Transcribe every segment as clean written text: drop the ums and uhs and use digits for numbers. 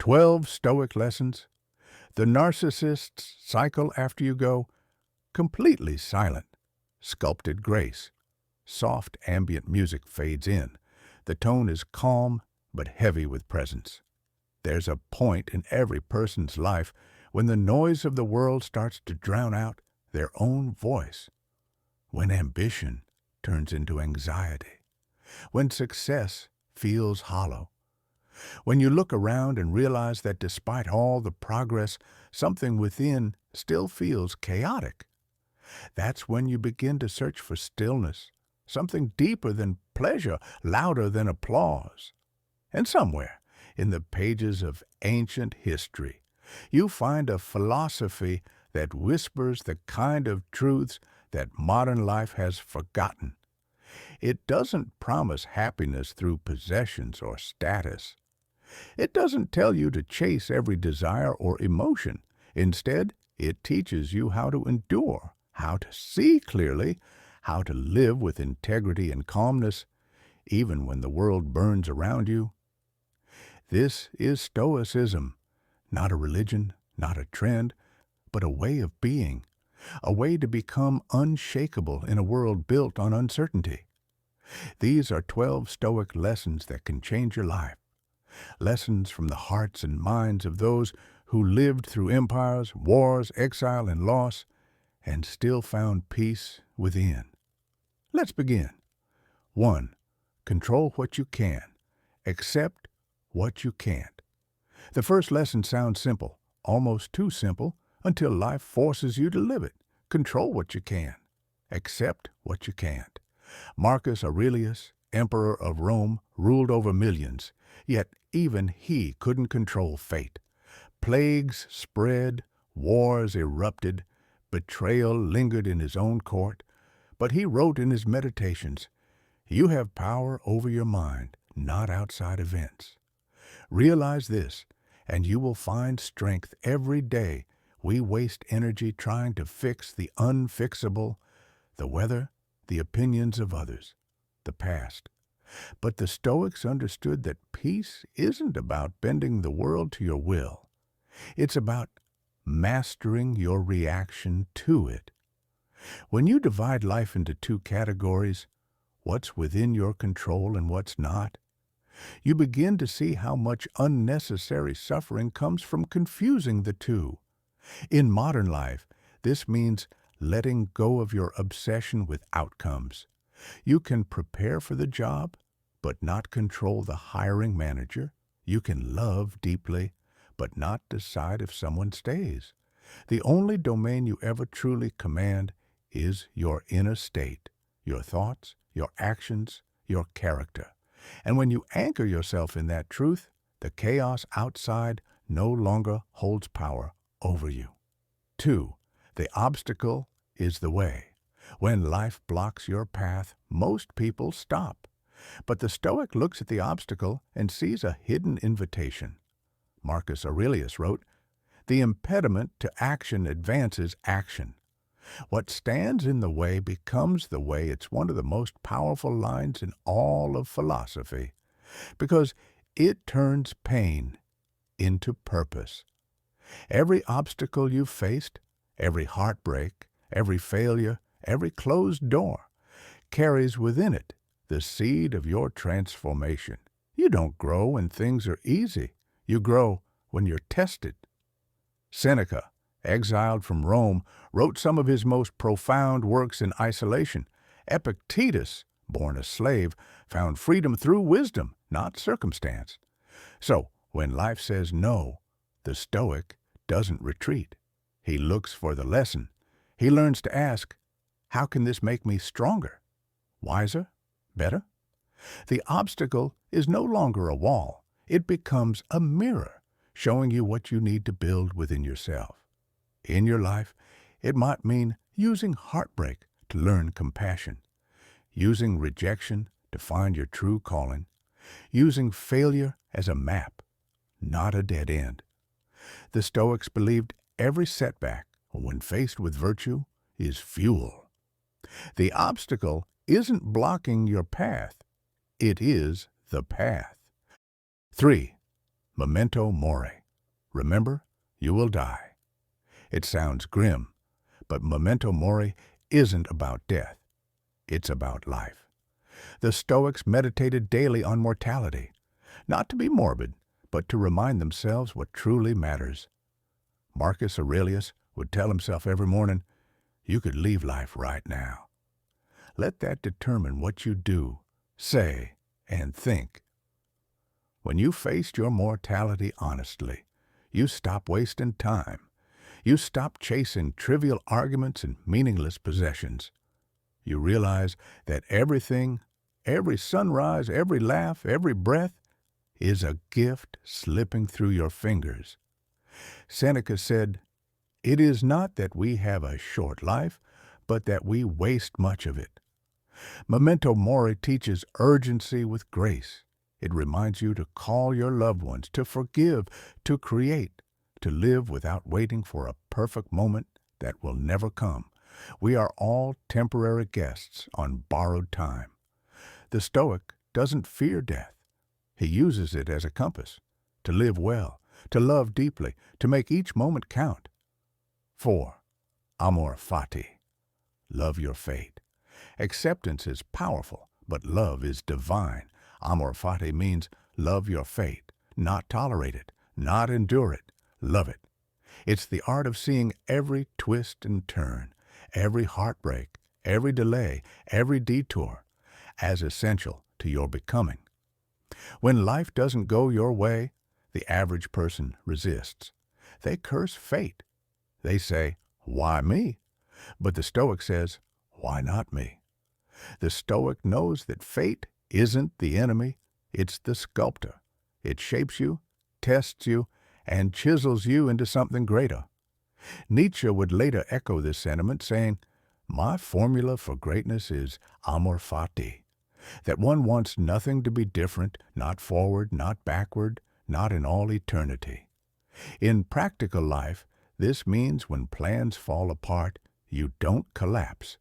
12 Stoic lessons. The narcissists cycle after you go, completely silent. Sculpted grace. Soft ambient music fades in. The tone is calm but heavy with presence. There's a point in every person's life when the noise of the world starts to drown out their own voice. When ambition turns into anxiety. When success feels hollow. When you look around and realize that despite all the progress, something within still feels chaotic. That's when you begin to search for stillness, something deeper than pleasure, louder than applause. And somewhere in the pages of ancient history, you find a philosophy that whispers the kind of truths that modern life has forgotten. It doesn't promise happiness through possessions or status. It doesn't tell you to chase every desire or emotion. Instead, it teaches you how to endure, how to see clearly, how to live with integrity and calmness, even when the world burns around you. This is Stoicism, not a religion, not a trend, but a way of being, a way to become unshakable in a world built on uncertainty. These are 12 Stoic lessons that can change your life. Lessons from the hearts and minds of those who lived through empires, wars, exile, and loss, and still found peace within. Let's begin. 1. Control what you can. Accept what you can't. The first lesson sounds simple, almost too simple, until life forces you to live it. Control what you can. Accept what you can't. Marcus Aurelius, emperor of Rome, ruled over millions, yet even he couldn't control fate. Plagues spread, wars erupted, betrayal lingered in his own court, but he wrote in his meditations, "You have power over your mind, not outside events." Realize this, and you will find strength every day. We waste energy trying to fix the unfixable, the weather, the opinions of others, the past. But the Stoics understood that peace isn't about bending the world to your will. It's about mastering your reaction to it. When you divide life into two categories, what's within your control and what's not, you begin to see how much unnecessary suffering comes from confusing the two. In modern life, this means letting go of your obsession with outcomes. You can prepare for the job, but not control the hiring manager. You can love deeply, but not decide if someone stays. The only domain you ever truly command is your inner state, your thoughts, your actions, your character. And when you anchor yourself in that truth, the chaos outside no longer holds power over you. 2. The obstacle is the way. When life blocks your path, most people stop. But the Stoic looks at the obstacle and sees a hidden invitation. Marcus Aurelius wrote, "The impediment to action advances action. What stands in the way becomes the way." It's one of the most powerful lines in all of philosophy, because it turns pain into purpose. Every obstacle you've faced, every heartbreak, every failure, every closed door, carries within it the seed of your transformation. You don't grow when things are easy. You grow when you're tested. Seneca, exiled from Rome, wrote some of his most profound works in isolation. Epictetus, born a slave, found freedom through wisdom, not circumstance. So, when life says no, the Stoic doesn't retreat. He looks for the lesson. He learns to ask, how can this make me stronger, wiser, better? The obstacle is no longer a wall. It becomes a mirror, showing you what you need to build within yourself. In your life, it might mean using heartbreak to learn compassion, using rejection to find your true calling, using failure as a map, not a dead end. The Stoics believed every setback, when faced with virtue, is fuel. The obstacle isn't blocking your path. It is the path. 3. Memento mori. Remember, you will die. It sounds grim, but memento mori isn't about death. It's about life. The Stoics meditated daily on mortality, not to be morbid, but to remind themselves what truly matters. Marcus Aurelius would tell himself every morning, "You could leave life right now." Let that determine what you do, say, and think. When you faced your mortality honestly, you stop wasting time. You stop chasing trivial arguments and meaningless possessions. You realize that everything, every sunrise, every laugh, every breath, is a gift slipping through your fingers. Seneca said, "It is not that we have a short life, but that we waste much of it." Memento mori teaches urgency with grace. It reminds you to call your loved ones, to forgive, to create, to live without waiting for a perfect moment that will never come. We are all temporary guests on borrowed time. The Stoic doesn't fear death. He uses it as a compass, to live well, to love deeply, to make each moment count. 4. Amor fati. Love your fate. Acceptance is powerful, but love is divine. Amor fati means love your fate, not tolerate it, not endure it, love it. It's the art of seeing every twist and turn, every heartbreak, every delay, every detour, as essential to your becoming. When life doesn't go your way, the average person resists. They curse fate. They say, "Why me?" But the Stoic says, "Why not me?" The Stoic knows that fate isn't the enemy, it's the sculptor. It shapes you, tests you, and chisels you into something greater. Nietzsche would later echo this sentiment, saying, "My formula for greatness is amor fati," that one wants nothing to be different, not forward, not backward, not in all eternity. In practical life, this means when plans fall apart, you don't collapse,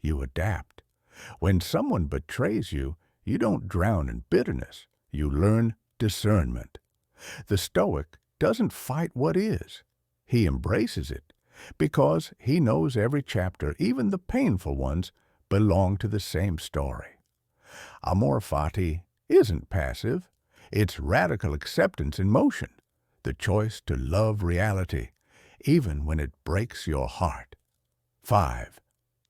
you adapt. When someone betrays you, you don't drown in bitterness, you learn discernment. The Stoic doesn't fight what is. He embraces it, because he knows every chapter, even the painful ones, belong to the same story. Amor fati isn't passive. It's radical acceptance in motion, the choice to love reality, even when it breaks your heart. 5.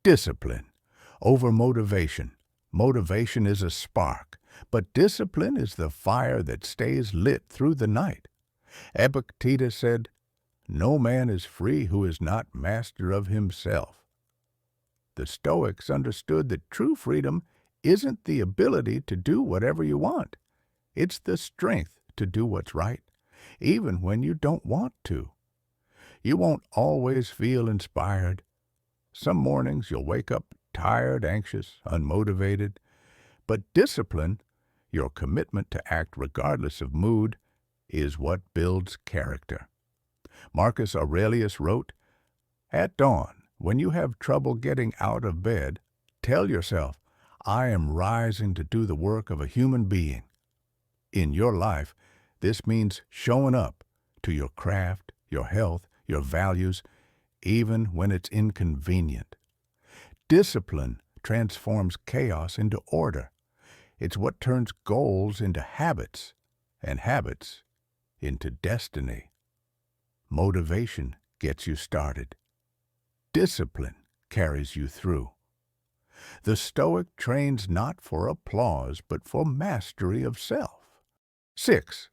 Discipline over motivation. Motivation is a spark, but discipline is the fire that stays lit through the night. Epictetus said, "No man is free who is not master of himself." The Stoics understood that true freedom isn't the ability to do whatever you want. It's the strength to do what's right, even when you don't want to. You won't always feel inspired. Some mornings you'll wake up tired, anxious, unmotivated. But discipline, your commitment to act regardless of mood, is what builds character. Marcus Aurelius wrote, "At dawn, when you have trouble getting out of bed, tell yourself, 'I am rising to do the work of a human being.'" In your life, this means showing up to your craft, your health, your values, even when it's inconvenient. Discipline transforms chaos into order. It's what turns goals into habits, and habits into destiny. Motivation gets you started. Discipline carries you through. The Stoic trains not for applause, but for mastery of self. 6.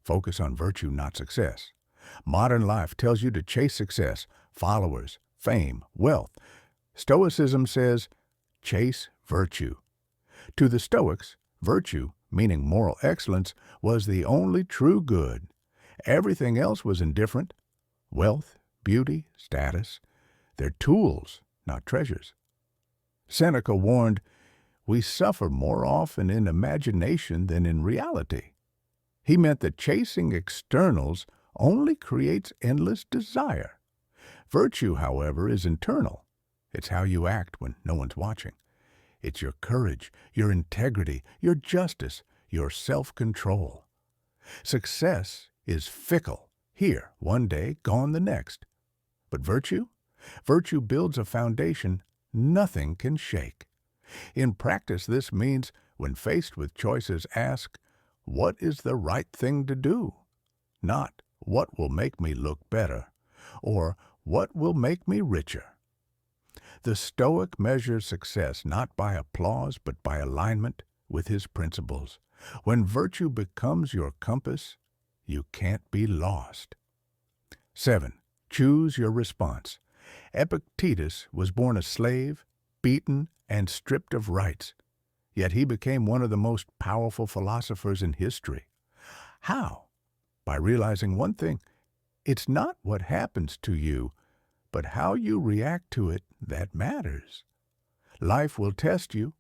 Focus on virtue, not success. Modern life tells you to chase success, followers, fame, wealth. Stoicism says, chase virtue. To the Stoics, virtue, meaning moral excellence, was the only true good. Everything else was indifferent. Wealth, beauty, status, they're tools, not treasures. Seneca warned, "We suffer more often in imagination than in reality." He meant that chasing externals only creates endless desire. Virtue, however, is internal. It's how you act when no one's watching. It's your courage, your integrity, your justice, your self-control. Success is fickle, here one day, gone the next. But virtue? Virtue builds a foundation nothing can shake. In practice, this means when faced with choices, ask, what is the right thing to do? Not, what will make me look better, or what will make me richer. The Stoic measures success not by applause but by alignment with his principles. When virtue becomes your compass, you can't be lost. 7. Choose your response. Epictetus was born a slave, beaten, and stripped of rights, yet he became one of the most powerful philosophers in history. How? By realizing one thing, it's not what happens to you, but how you react to it that matters. Life will test you,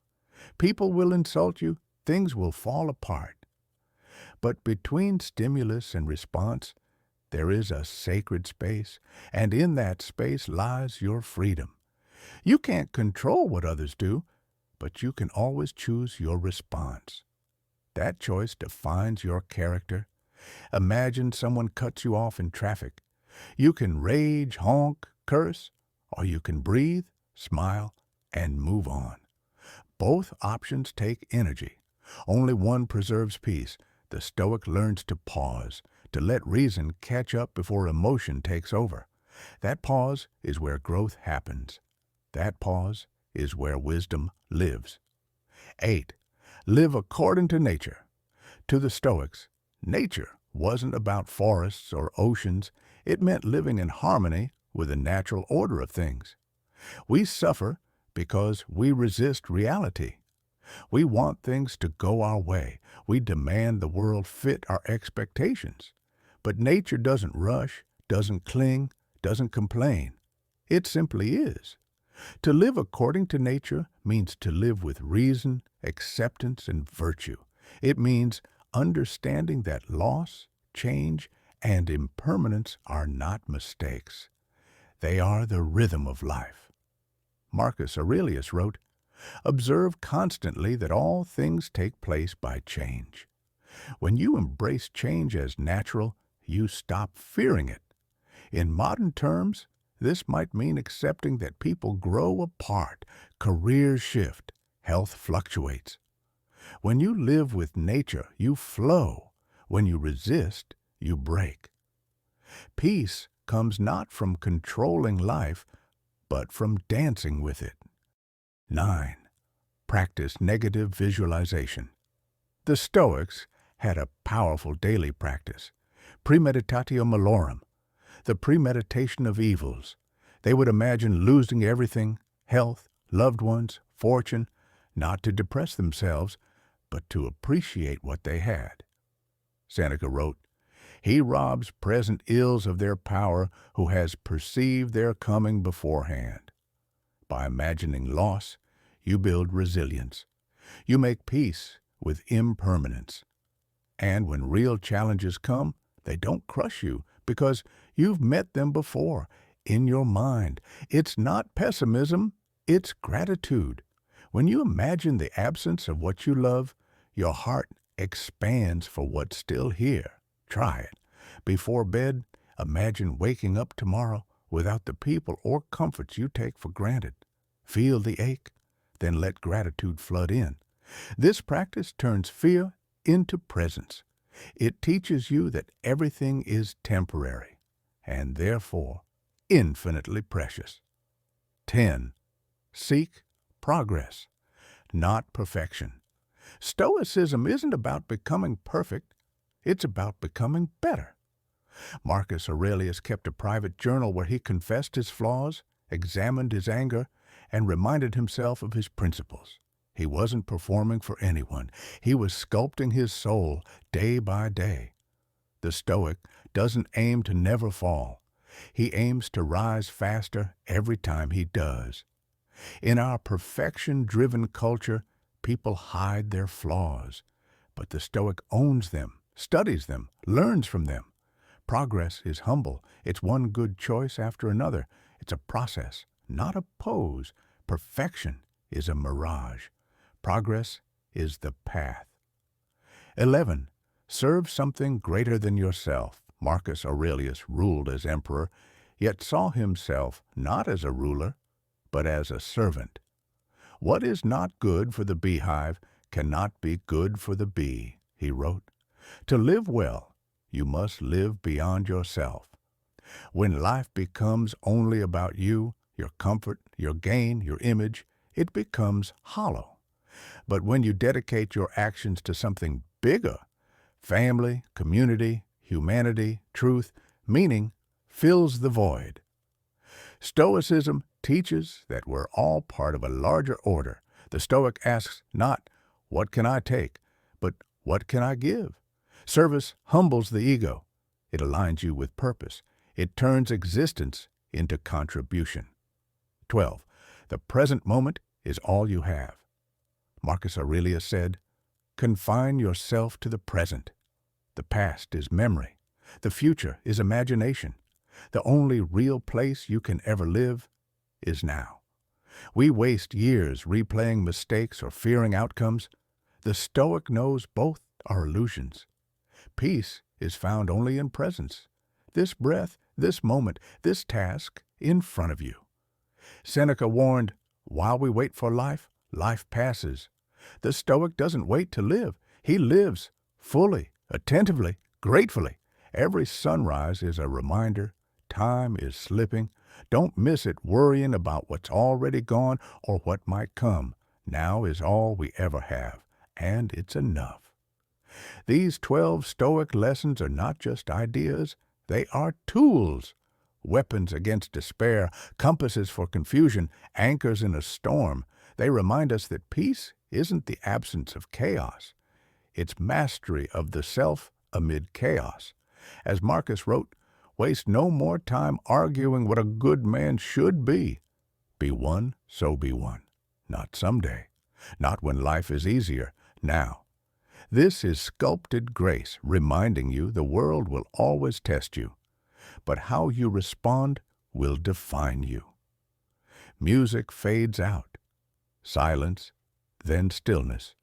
people will insult you, things will fall apart. But between stimulus and response, there is a sacred space, and in that space lies your freedom. You can't control what others do, but you can always choose your response. That choice defines your character. Imagine someone cuts you off in traffic. You can rage, honk, curse, or you can breathe, smile, and move on. Both options take energy. Only one preserves peace. The Stoic learns to pause, to let reason catch up before emotion takes over. That pause is where growth happens. That pause is where wisdom lives. 8. Live according to nature. To the Stoics, nature wasn't about forests or oceans. It meant living in harmony with the natural order of things. We suffer because we resist reality. We want things to go our way. We demand the world fit our expectations. But nature doesn't rush, doesn't cling, doesn't complain. It simply is. To live according to nature means to live with reason, acceptance, and virtue. It means understanding that loss, change, and impermanence are not mistakes. They are the rhythm of life. Marcus Aurelius wrote, "Observe constantly that all things take place by change." When you embrace change as natural, you stop fearing it. In modern terms, this might mean accepting that people grow apart, careers shift, health fluctuates. When you live with nature, you flow. When you resist, you break. Peace comes not from controlling life, but from dancing with it. 9. Practice negative visualization. The Stoics had a powerful daily practice, premeditatio malorum, the premeditation of evils. They would imagine losing everything, health, loved ones, fortune, not to depress themselves, but to appreciate what they had. Seneca wrote, "He robs present ills of their power who has perceived their coming beforehand." By imagining loss, you build resilience. You make peace with impermanence. And when real challenges come, they don't crush you because you've met them before in your mind. It's not pessimism, it's gratitude. When you imagine the absence of what you love, your heart expands for what's still here. Try it. Before bed, imagine waking up tomorrow without the people or comforts you take for granted. Feel the ache, then let gratitude flood in. This practice turns fear into presence. It teaches you that everything is temporary and therefore infinitely precious. 10. Seek progress, not perfection. Stoicism isn't about becoming perfect, it's about becoming better. Marcus Aurelius kept a private journal where he confessed his flaws, examined his anger, and reminded himself of his principles. He wasn't performing for anyone. He was sculpting his soul day by day. The Stoic doesn't aim to never fall. He aims to rise faster every time he does. In our perfection-driven culture, people hide their flaws, but the Stoic owns them, studies them, learns from them. Progress is humble. It's one good choice after another. It's a process, not a pose. Perfection is a mirage. Progress is the path. 11. Serve something greater than yourself. Marcus Aurelius ruled as emperor, yet saw himself not as a ruler, but as a servant. What is not good for the beehive cannot be good for the bee, he wrote. To live well, you must live beyond yourself. When life becomes only about you, your comfort, your gain, your image, it becomes hollow. But when you dedicate your actions to something bigger, family, community, humanity, truth, meaning fills the void. Stoicism teaches that we're all part of a larger order. The Stoic asks not, what can I take, but what can I give? Service humbles the ego. It aligns you with purpose. It turns existence into contribution. 12. The present moment is all you have. Marcus Aurelius said, confine yourself to the present. The past is memory. The future is imagination. The only real place you can ever live is now. We waste years replaying mistakes or fearing outcomes. The Stoic knows both are illusions. Peace is found only in presence. This breath, this moment, this task in front of you. Seneca warned, while we wait for life, life passes. The Stoic doesn't wait to live. He lives fully, attentively, gratefully. Every sunrise is a reminder. Time is slipping. Don't miss it worrying about what's already gone or what might come. Now is all we ever have, and it's enough. These 12 Stoic lessons are not just ideas, they are tools. Weapons against despair, compasses for confusion, anchors in a storm. They remind us that peace isn't the absence of chaos. It's mastery of the self amid chaos. As Marcus wrote, waste no more time arguing what a good man should be. Be one, so be one. Not someday. Not when life is easier. Now. This is sculpted grace, reminding you the world will always test you, but how you respond will define you. Music fades out. Silence, then stillness.